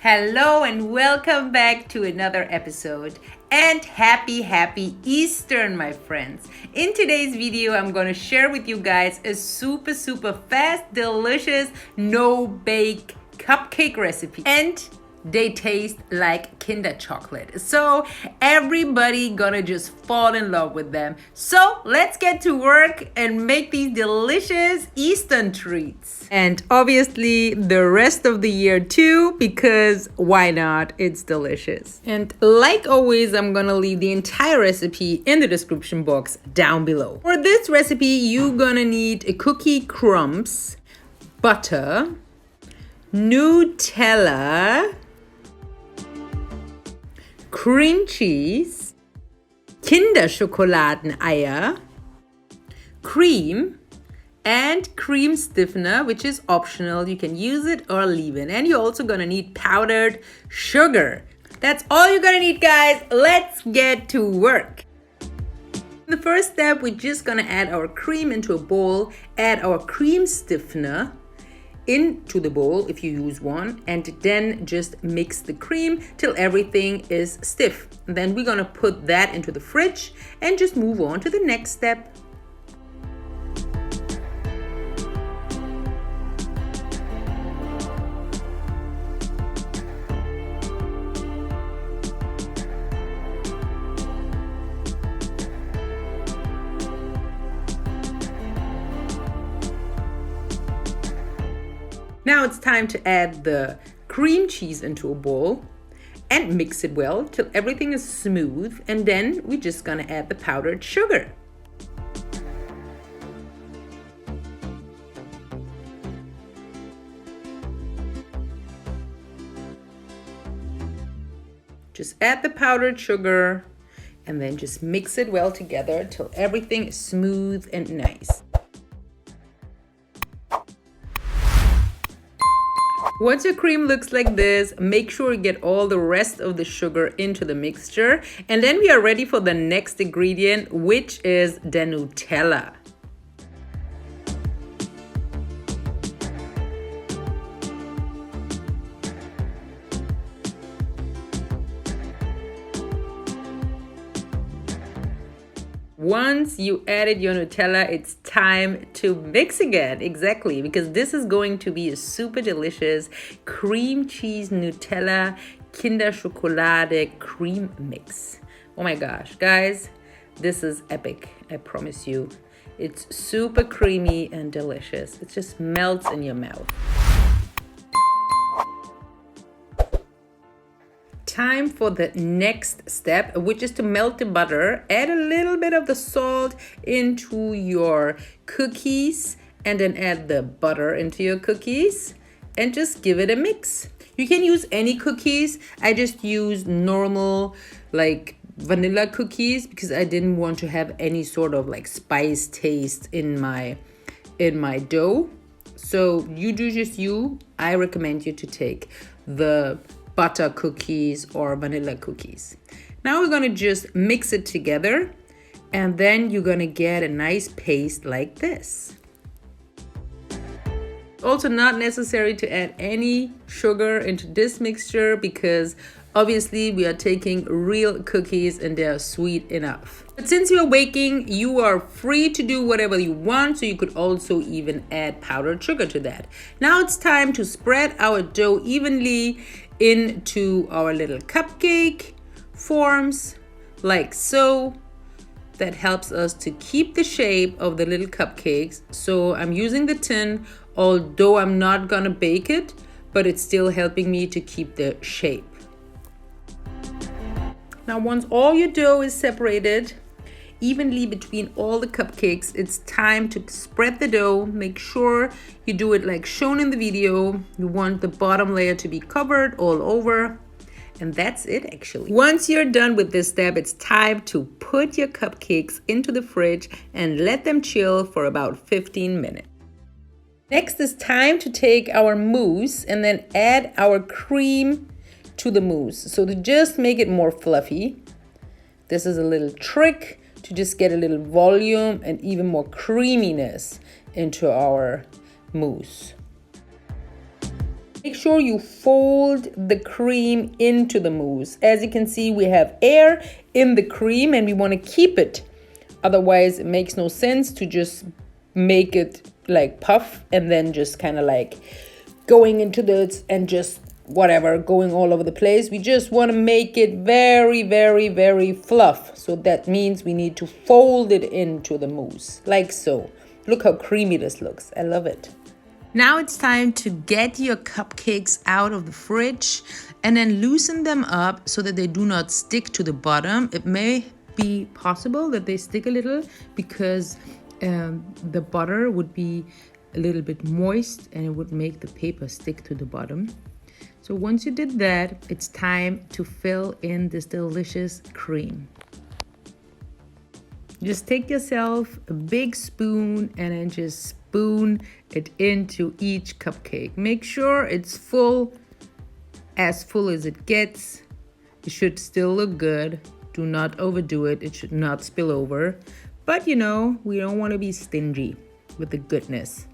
Hello and welcome back to another episode. And happy Easter, my friends. In today's video, I'm going to share with you guys a super fast, delicious, no-bake cupcake recipe. And they taste like Kinder chocolate. So everybody gonna just fall in love with them. So let's get to work and make these delicious Eastern treats. And obviously the rest of the year too, because why not? It's delicious. And like always, I'm gonna leave the entire recipe in the description box down below. For this recipe, you're gonna need cookie crumbs, butter, Nutella, cream cheese, Kinder Schokoladeneier, cream, and cream stiffener, which is optional. You can use it or leave it. And you're also gonna need powdered sugar. That's all you're gonna need, guys. Let's get to work. The first step, we're just gonna add our cream into a bowl, add our cream stiffener into the bowl if you use one, and then just mix the cream till everything is stiff. And then we're gonna put that into the fridge and just move on to the next step. Now it's time to add the cream cheese into a bowl and mix it well till everything is smooth, and then we're just gonna add the powdered sugar. Just add the powdered sugar and then just mix it well together till everything is smooth and nice. Once your cream looks like this, make sure you get all the rest of the sugar into the mixture. And then we are ready for the next ingredient, which is the Nutella. Once you added your Nutella, it's time to mix again. Exactly, because this is going to be a super delicious cream cheese Nutella Kinder Schokolade cream mix. Oh my gosh, guys, this is epic, I promise you. It's super creamy and delicious. It just melts in your mouth. Time for the next step, which is to melt the butter. Add a little bit of the salt into your cookies and then add the butter into your cookies and just give it a mix. You can use any cookies. I just use normal like vanilla cookies because I didn't want to have any sort of like spice taste in my dough. So you do just you. I recommend you to take the butter cookies or vanilla cookies. Now we're gonna just mix it together, and then you're gonna get a nice paste like this. Also not necessary to add any sugar into this mixture because obviously we are taking real cookies and they are sweet enough. But since you're baking, you are free to do whatever you want, so you could also even add powdered sugar to that. Now it's time to spread our dough evenly into our little cupcake forms like so. That helps us to keep the shape of the little cupcakes. So I'm using the tin, although I'm not gonna bake it, but it's still helping me to keep the shape. Now once all your dough is separated evenly between all the cupcakes, it's time to spread the dough. Make sure you do it like shown in the video. You want the bottom layer to be covered all over. And that's it actually. Once you're done with this step, it's time to put your cupcakes into the fridge and let them chill for about 15 minutes. Next is time to take our mousse and then add our cream to the mousse. So to just make it more fluffy, this is a little trick to just get a little volume and even more creaminess into our mousse. Make sure you fold the cream into the mousse. As you can see, we have air in the cream and we want to keep it. Otherwise, it makes no sense to just make it like puff and then just kind of like going into this and just whatever, going all over the place. We just want to make it very, very, very fluff. So that means we need to fold it into the mousse like so. Look how creamy this looks. I love it. Now it's time to get your cupcakes out of the fridge and then loosen them up so that they do not stick to the bottom. It may be possible that they stick a little because the butter would be a little bit moist and it would make the paper stick to the bottom. So once you did that, it's time to fill in this delicious cream. Just take yourself a big spoon and then just spoon it into each cupcake. Make sure it's full as it gets. It should still look good. Do not overdo it. It should not spill over. But you know, we don't want to be stingy with the goodness.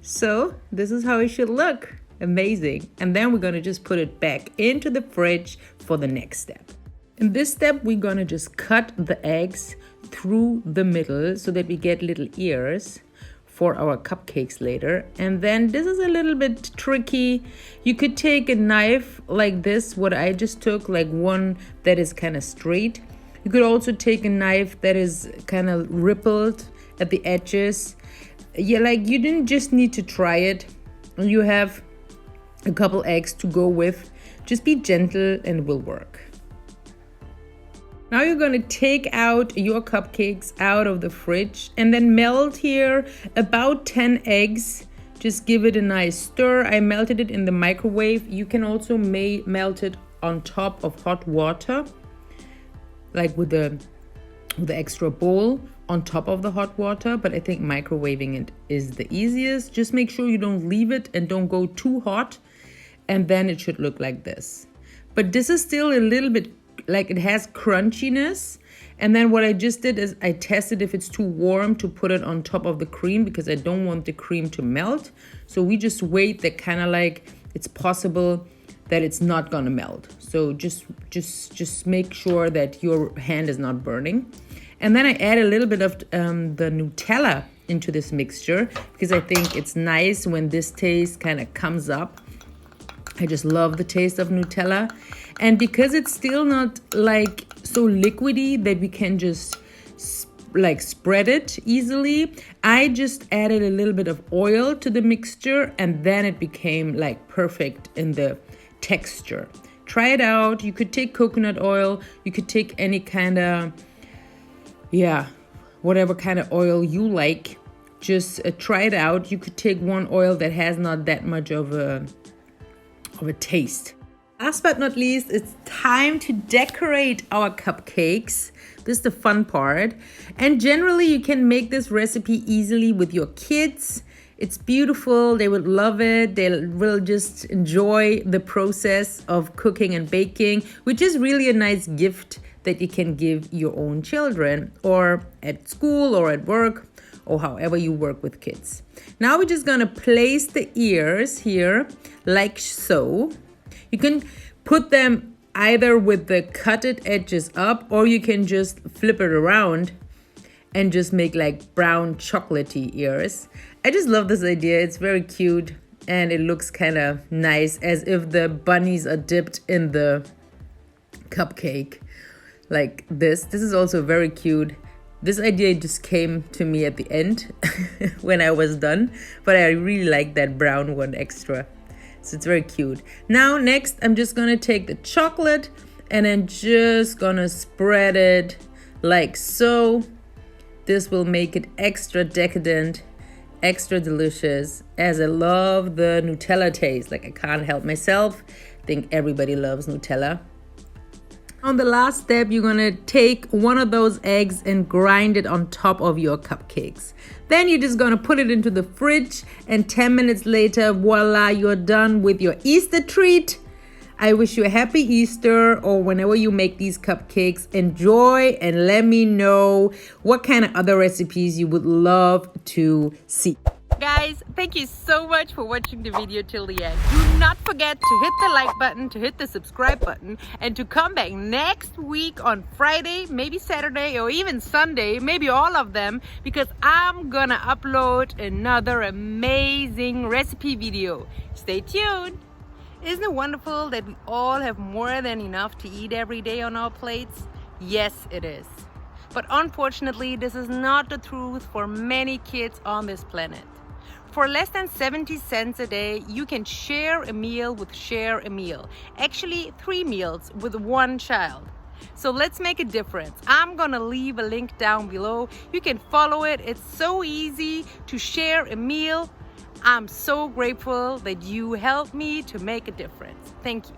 So this is how it should look. Amazing. And then we're going to just put it back into the fridge for the next step. In this step, we're going to just cut the eggs through the middle so that we get little ears for our cupcakes later. And then this is a little bit tricky. You could take a knife like this, what I just took, like one that is kind of straight. You could also take a knife that is kind of rippled at the edges. Yeah, like you didn't just need to try it. You have a couple eggs to go with. Just be gentle and it will work. Now you're going to take out your cupcakes out of the fridge and then melt here about 10 eggs. Just give it a nice stir. I melted it in the microwave. You can also melt it on top of hot water, like with the extra bowl on top of the hot water, but I think microwaving it is the easiest. Just make sure you don't leave it and don't go too hot, and then it should look like this. But this is still a little bit like it has crunchiness. And then what I just did is I tested if it's too warm to put it on top of the cream because I don't want the cream to melt. So we just wait that kind of like it's possible that it's not gonna melt. So just make sure that your hand is not burning. And then I add a little bit of the Nutella into this mixture because I think it's nice when this taste kind of comes up. I just love the taste of Nutella. And because it's still not like so liquidy that we can just like spread it easily, I just added a little bit of oil to the mixture and then it became like perfect in the texture. Try it out. You could take coconut oil. You could take any kind of, whatever kind of oil you like. Just try it out. You could take one oil that has not that much of a taste. Last but not least, it's time to decorate our cupcakes. This is the fun part. And generally, you can make this recipe easily with your kids. It's beautiful. They would love it. They will just enjoy the process of cooking and baking, which is really a nice gift that you can give your own children or at school or at work or however you work with kids. Now we're just going to place the ears here like so. You can put them either with the cutted edges up or you can just flip it around and just make like brown chocolatey ears. I just love this idea. It's very cute and it looks kind of nice as if the bunnies are dipped in the cupcake like this. This is also very cute. This idea just came to me at the end when I was done, but I really like that brown one extra. So it's very cute. Now next, I'm just gonna take the chocolate and then just gonna spread it like so. This will make it extra decadent, extra delicious, as I love the Nutella taste. Like I can't help myself. I think everybody loves Nutella. On the last step, you're gonna take one of those eggs and grind it on top of your cupcakes. Then you're just gonna put it into the fridge and 10 minutes later, voila, you're done with your Easter treat. I wish you a happy Easter, or whenever you make these cupcakes, enjoy and let me know what kind of other recipes you would love to see. Guys, thank you so much for watching the video till the end. Do not forget to hit the like button, to hit the subscribe button, and to come back next week on Friday, maybe Saturday, or even Sunday, maybe all of them, because I'm gonna upload another amazing recipe video. Stay tuned. Isn't it wonderful that we all have more than enough to eat every day on our plates? Yes, it is. But unfortunately, this is not the truth for many kids on this planet. For less than 70 cents a day, you can share a meal with Share a Meal. Actually, 3 meals with 1 child. So let's make a difference. I'm gonna leave a link down below. You can follow it. It's so easy to share a meal. I'm so grateful that you helped me to make a difference. Thank you.